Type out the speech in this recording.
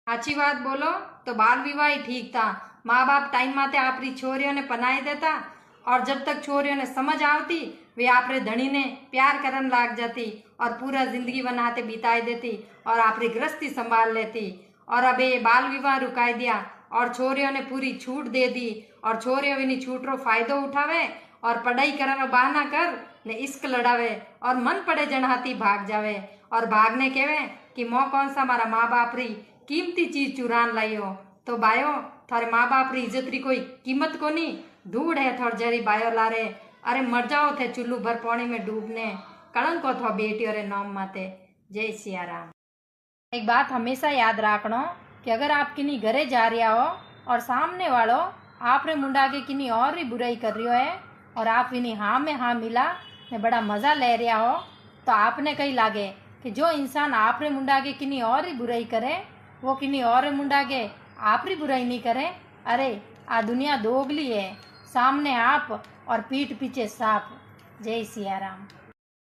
साची बात बोलो तो बाल विवाह ही ठीक था। माँ बाप टाइम माते आपरी छोरियों ने पनाई देता और जब तक छोरियों ने समझ आवती वे आपरे धनी ने प्यार करन लाग जाती और पूरा जिंदगी बनाते बिताई देती और आपरी गृहस्थी संभाल लेती। और अब ये बाल विवाह रुकाई दिया और छोरियों ने पूरी छूट दे दी और छोरियों इन्हीं छूट रो फायदो उठावे और पढ़ाई करनो बहाना कर ने इश्क लड़ावे और मन पड़े जनाती भाग जावे और भागने केवे कि मो कौन सा मारा माँ बाप री कीमती चीज चुरान लाइयो। तो बायो थारे माँ बाप री इज्जत री कोई कीमत कोनी, धूड़ है थोड़ जरी बायो लारे। अरे मर जाओ थे चुल्लू भर पानी में डूबने, कलंको थो बेटियों रे नाम माते। जय सियाराम। एक बात हमेशा याद रखना कि अगर आप किन्हीं घरे जा रहा हो और सामने वालो आपरे मुंडा के किन्हीं और ही बुराई कर रही है और आप इन्हीं हाँ में हाँ मिला ने बड़ा मजा ले रहा हो, तो आपने कही लागे कि जो इंसान आपरे मुंडा के किन्हीं और ही बुराई करे वो किन्हीं और मुंडा के आपरी बुराई नहीं करे। अरे आ दुनिया दोगली है, सामने आप और पीठ पीछे सांप। जय सियाराम।